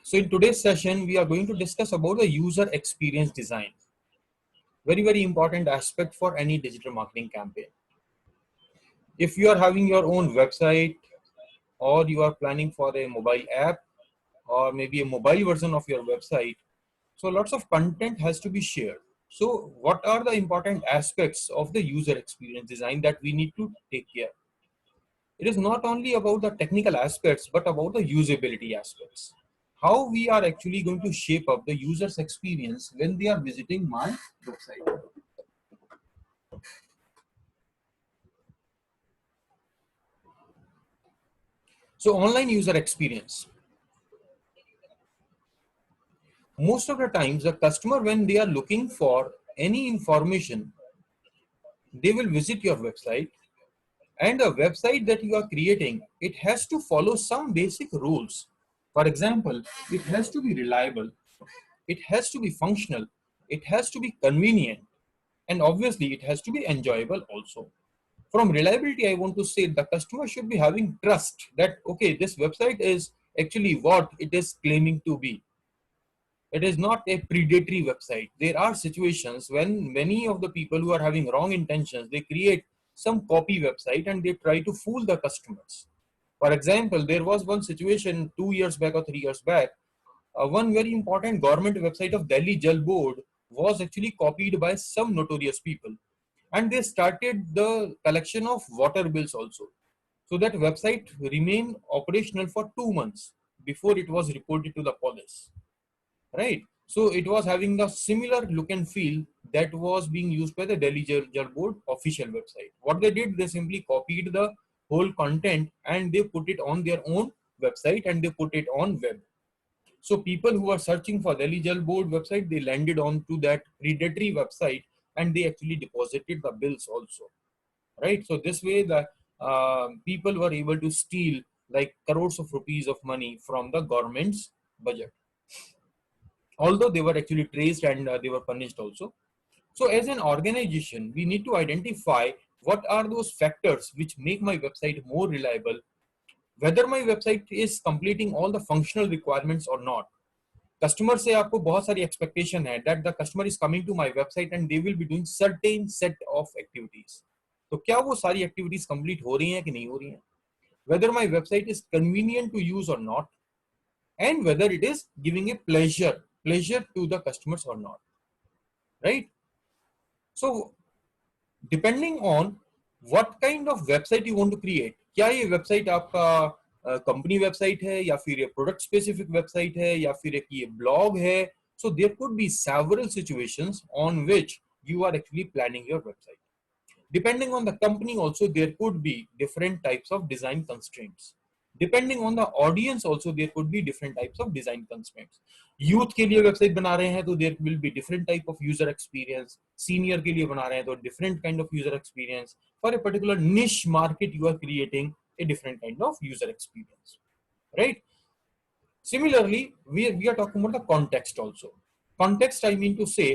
So in today's session, we are going to discuss about the user experience design. Very important aspect for any digital marketing campaign. If you are having your own website or you are planning for a mobile app or maybe a mobile version of your website, so lots of content has to be shared. So what are the important aspects of the user experience design that we need to take care? It is not only about the technical aspects, but about the usability aspects. How we are actually going to shape up the user's experience when they are visiting my website. So online user experience. Most of the times the customer, when they are looking for any information, they will visit your website, and the website that you are creating, it has to follow some basic rules. For example, it has to be reliable, it has to be functional, it has to be convenient, and obviously it has to be enjoyable also. From reliability, I want to say the customer should be having trust that okay, this website is actually what it is claiming to be. It is not a predatory website. There are situations when many of the people who are having wrong intentions, they create some copy website and they try to fool the customers. For example, there was one situation 2 years back or 3 years back. One very important government website of Delhi Jal Board was actually copied by some notorious people, and they started the collection of water bills also. So that website remained operational for 2 months before it was reported to the police, right? So it was having the similar look and feel that was being used by the Delhi Jal Board official website. What they did, they simply copied the whole content and they put it on their own website and they put it on web. So people who are searching for Delhi Jal Board website, they landed onto that predatory website and they actually deposited the bills also, right? So this way the people were able to steal like crores of rupees of money from the government's budget, although they were actually traced and they were punished also. So as an organization, we need to identify what are those factors which make my website more reliable, whether my website is completing all the functional requirements or not. Customer से आपको बहुत सारी expectation है that the customer is coming to my website and they will be doing certain set of activities. तो क्या वो सारी activities complete हो रही हैं कि नहीं हो रही हैं, whether my website is convenient to use or not, and whether it is giving a pleasure to the customers or not, right? So depending on what kind of website you want to create, क्या ये website आपका company website है या फिर ये product specific website है या फिर एक ये ब्लॉग है. So there could be several situations on which you are actually planning your website. Depending on the company also, there could be different types of design constraints. Depending on the audience also, there could be different types of design constraints. Youth के लिए website बना रहे हैं तो there will be different type of user experience. Senior के लिए बना रहे हैं तो different kind of user experience. For a particular niche market you are creating a different kind of user experience, right? Similarly, we are talking about the context also. Context, I mean to say,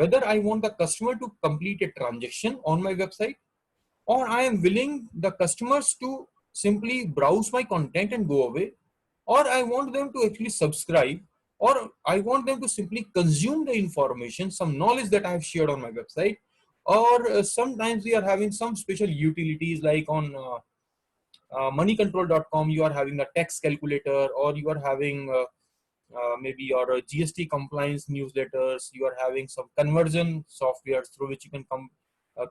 whether I want the customer to complete a transaction on my website, or I am willing the customers to simply browse my content and go away, or I want them to actually subscribe, or I want them to simply consume the information, some knowledge that I have shared on my website, or sometimes we are having some special utilities like on moneycontrol.com, you are having a tax calculator, or you are having maybe your GST compliance newsletters, you are having some conversion software through which you can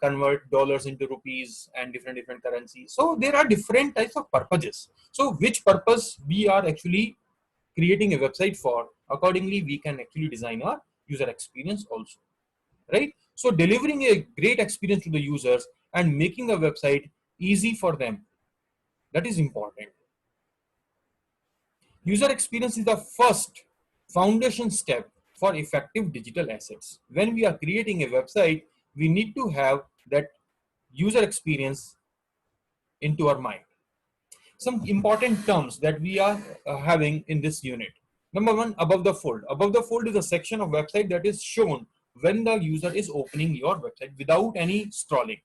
convert dollars into rupees and different currencies. So there are different types of purposes. So which purpose we are actually creating a website for, accordingly we can actually design our user experience also, right? So delivering a great experience to the users and making a website easy for them, that is important. User experience is the first foundation step for effective digital assets. When we are creating a website, we need to have that user experience into our mind. Some important terms that we are having in this unit. Number one, above the fold. Above the fold is a section of website that is shown when the user is opening your website without any scrolling.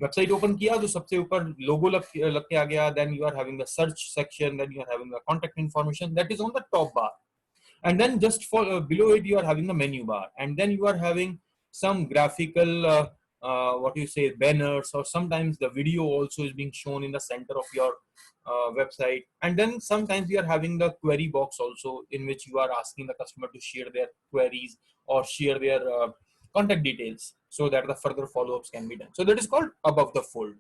Website open किया तो सबसे ऊपर logo लग के आ गया, then you are having the search section, then you are having the contact information that is on the top bar. And then just for below it, you are having the menu bar, and then you are having some graphical what you say, banners, or sometimes the video also is being shown in the center of your website. And then sometimes you are having the query box also, in which you are asking the customer to share their queries or share their contact details, so that the further follow-ups can be done. So that is called above the fold.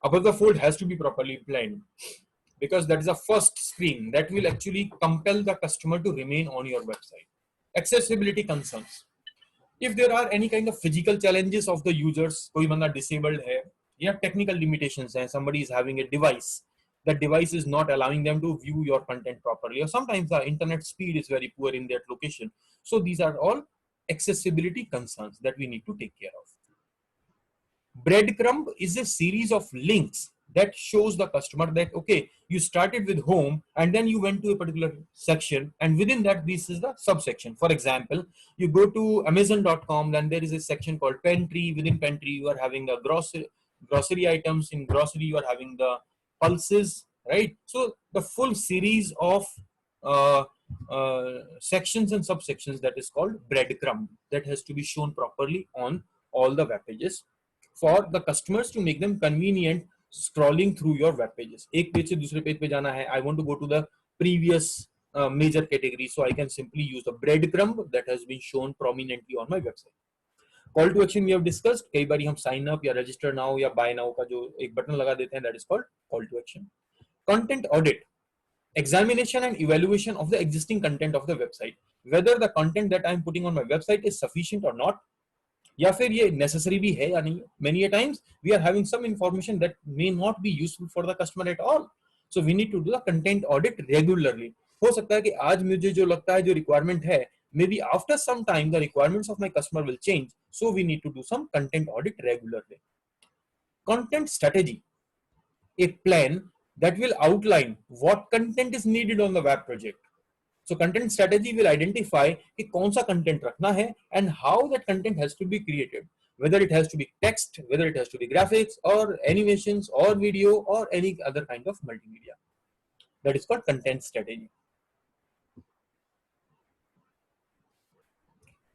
Above the fold has to be properly planned, because that is the first screen that will actually compel the customer to remain on your website. Accessibility concerns. If there are any kind of physical challenges of the users, कोई बंदा disabled है या technical limitations है, somebody is having a device, that device is not allowing them to view your content properly, or sometimes the internet speed is very poor in that location. So these are all accessibility concerns that we need to take care of. Breadcrumb is a series of links that shows the customer that, okay, you started with home and then you went to a particular section, and within that, this is the subsection. For example, you go to amazon.com, then there is a section called pantry. Within pantry, you are having the grocery items. In grocery, you are having the pulses, right? So the full series of sections and subsections, that is called breadcrumb, that has to be shown properly on all the web pages for the customers to make them convenient scrolling through your web pages. एक page से दूसरे page पे जाना है, I want to go to the previous major category, so I can simply use the breadcrumb that has been shown prominently on my website. Call to action we have discussed. कई बारी हम sign up या register now या buy now का जो एक button लगा देते हैं, that is called call to action. Content audit. Examination and evaluation of the existing content of the website, whether the content that I am putting on my website is sufficient or not, या फिर ये necessary भी है या नहीं. Many a times we are having some information that may not be useful for the customer at all, so we need to do the content audit regularly. हो सकता है कि आज मुझे जो लगता है जो requirement है, maybe after some time the requirements of my customer will change, so we need to do some content audit regularly. Content strategy, a plan that will outline what content is needed on the web project. So content strategy will identify कि कौन सा content रखना है and how that content has to be created, whether it has to be text, whether it has to be graphics or animations or video or any other kind of multimedia. That is called content strategy.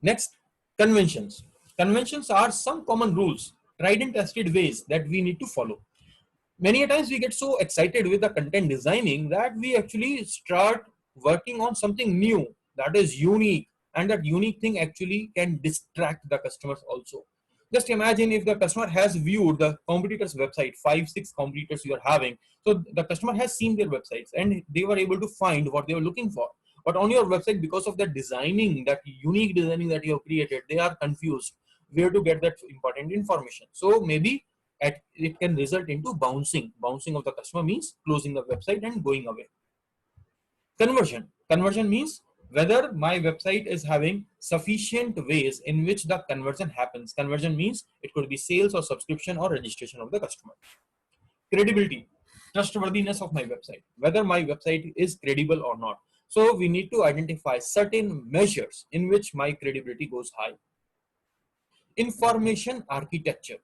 Next, conventions. Conventions are some common rules, tried and tested ways that we need to follow. Many a times we get so excited with the content designing that we actually start working on something new that is unique, and that unique thing actually can distract the customers also. Just imagine if the customer has viewed the competitor's website, 5-6 competitors you are having, so the customer has seen their websites and they were able to find what they were looking for, but on your website, because of that designing, that unique designing that you have created, they are confused where to get that important information. So maybe it can result into bouncing of the customer, means closing the website and going away. Conversion means whether my website is having sufficient ways in which the conversion happens. Conversion means it could be sales or subscription or registration of the customer. Credibility, trustworthiness of my website, whether my website is credible or not. So we need to identify certain measures in which my credibility goes high. Information architecture.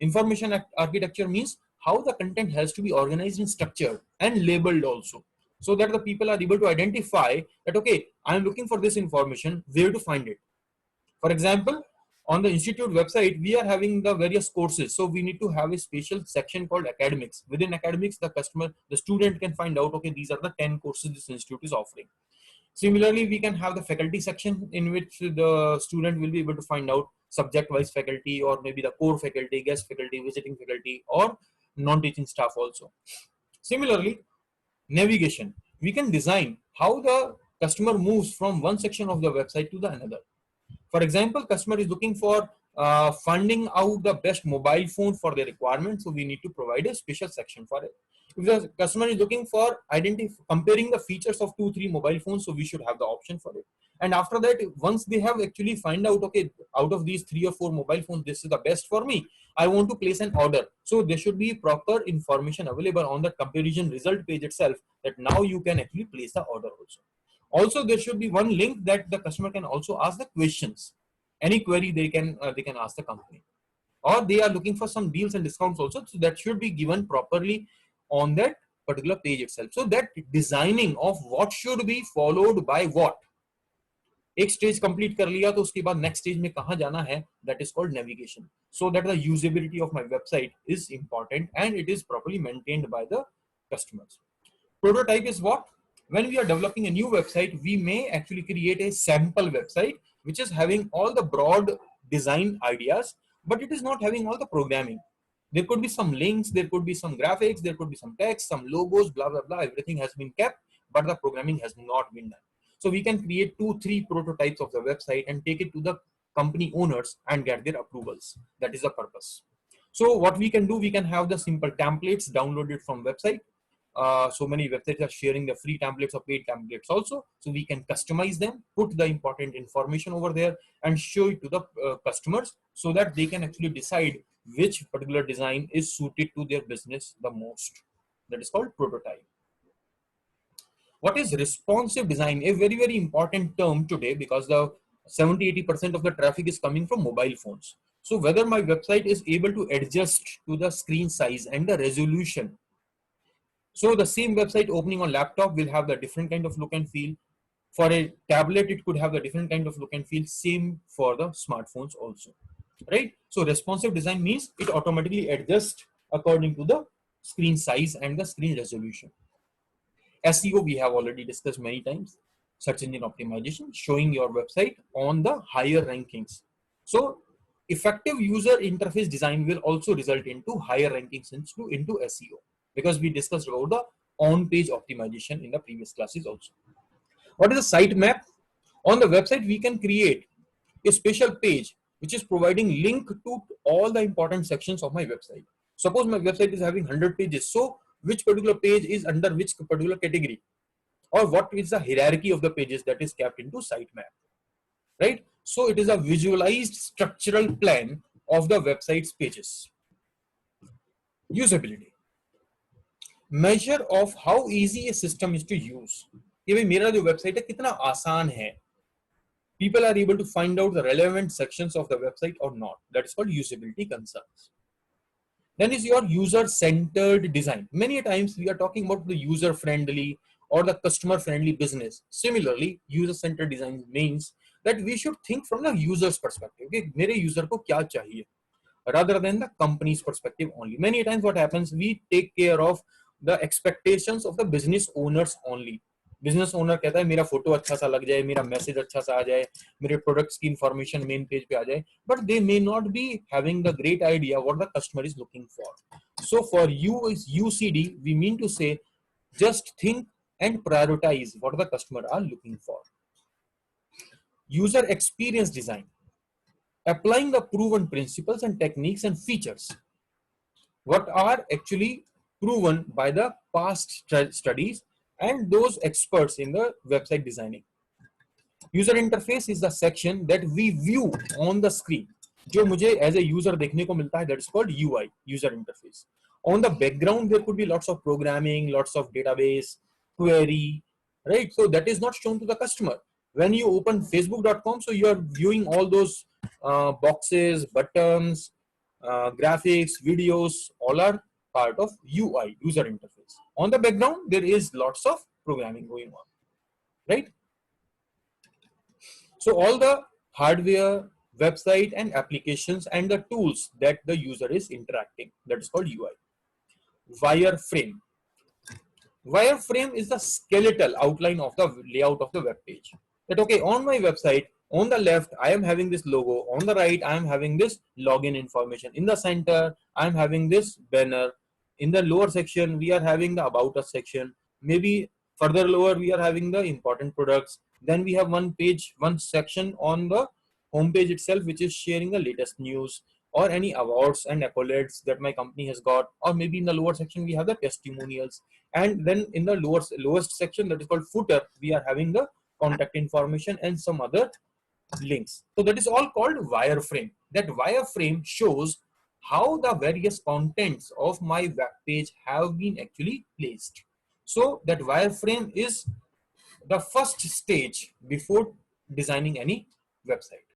Information architecture means how the content has to be organized and structured and labeled also, so that the people are able to identify that, okay, I am looking for this information, where to find it. For example, on the institute website, we are having the various courses. So we need to have a special section called academics. Within academics, the student can find out, okay, these are the 10 courses this institute is offering. Similarly, we can have the faculty section in which the student will be able to find out subject-wise faculty, or maybe the core faculty, guest faculty, visiting faculty, or non-teaching staff also. Similarly, navigation. We can design how the customer moves from one section of the website to the another. For example, customer is looking for finding out the best mobile phone for their requirement, so we need to provide a special section for it. If the customer is looking for comparing the features of 2-3 mobile phones, so we should have the option for it. And after that, once they have actually find out, okay, out of these 3 or 4 mobile phones, this is the best for me, I want to place an order. So there should be proper information available on the comparison result page itself, that now you can actually place the order also. Also, there should be one link that the customer can also ask the questions. Any query they can ask the company, or they are looking for some deals and discounts also, so that should be given properly on that particular page itself. So that designing of what should be followed by what, एक stage complete कर लिया तो उसके बाद next stage में कहां जाना है, that is called navigation. So that the usability of my website is important and it is properly maintained by the customers. Prototype is what? When we are developing a new website, we may actually create a sample website which is having all the broad design ideas, but it is not having all the programming. There could be some links, there could be some graphics, there could be some text, some logos, blah blah blah. Everything has been kept, but the programming has not been done. So we can create 2-3 prototypes of the website and take it to the company owners and get their approvals. That is the purpose. So what we can do, we can have the simple templates downloaded from website. So many websites are sharing the free templates or paid templates also. So we can customize them, put the important information over there and show it to the customers so that they can actually decide which particular design is suited to their business the most. That is called prototype. What is responsive design? A very, very important term today because the 70-80% of the traffic is coming from mobile phones. So whether my website is able to adjust to the screen size and the resolution. So the same website opening on laptop will have the different kind of look and feel. For a tablet, it could have the different kind of look and feel. Same for the smartphones also, right? So responsive design means it automatically adjusts according to the screen size and the screen resolution. SEO we have already discussed many times. Search engine optimization, showing your website on the higher rankings. So effective user interface design will also result into higher rankings into SEO. Because we discussed about the on-page optimization in the previous classes also. What is a sitemap? On the website, we can create a special page which is providing link to all the important sections of my website. Suppose my website is having 100 pages. So which particular page is under which particular category? Or what is the hierarchy of the pages that is kept into sitemap, right? So it is a visualized structural plan of the website's pages. Usability. Measure of how easy a system is to use. कि भाई मेरा जो website है कितना आसान है. People are able to find out the relevant sections of the website or not. That is called usability concerns. Then is your user-centered design. Many times we are talking about the user-friendly or the customer-friendly business. Similarly, user-centered design means that we should think from the user's perspective. Okay, मेरे user को क्या चाहिए, rather than the company's perspective only. Many times what happens, we take care of the expectations of the business owners only. Business owner कहता है मेरा photo अच्छा सा लग जाए, मेरा मैसेज अच्छा सा आ जाए, मेरे प्रोडक्ट्स की इंफॉर्मेशन मेन पेज पे आ जाए, but they may not be having the great idea what the customer is looking for. So for you is UCD, we mean to say just think and prioritise what the customer are looking for. User experience design, applying the proven principles and techniques and features what are actually proven by the past studies and those experts in the website designing. User interface is the section that we view on the screen, जो मुझे as a user देखने को मिलता है, that is called UI, user interface. On the background there could be lots of programming, lots of database query, right? So that is not shown to the customer. When you open facebook.com, so you are viewing all those boxes, buttons, graphics, videos, all are part of UI, user interface. On the background, there is lots of programming going on, right? So all the hardware, website and applications and the tools that the user is interacting, that is called UI. Wireframe. Wireframe is the skeletal outline of the layout of the web page. That okay, on my website, on the left, I am having this logo. On the right, I am having this login information. In the center, I am having this banner. In the lower section, we are having the about us section. Maybe further lower, we are having the important products. Then we have one page, one section on the home page itself, which is sharing the latest news or any awards and accolades that my company has got. Or maybe in the lower section, we have the testimonials. And then in the lowest section, that is called footer, we are having the contact information and some other links. So that is all called wireframe. That wireframe shows how the various contents of my web page have been actually placed. So that wireframe is the first stage before designing any website.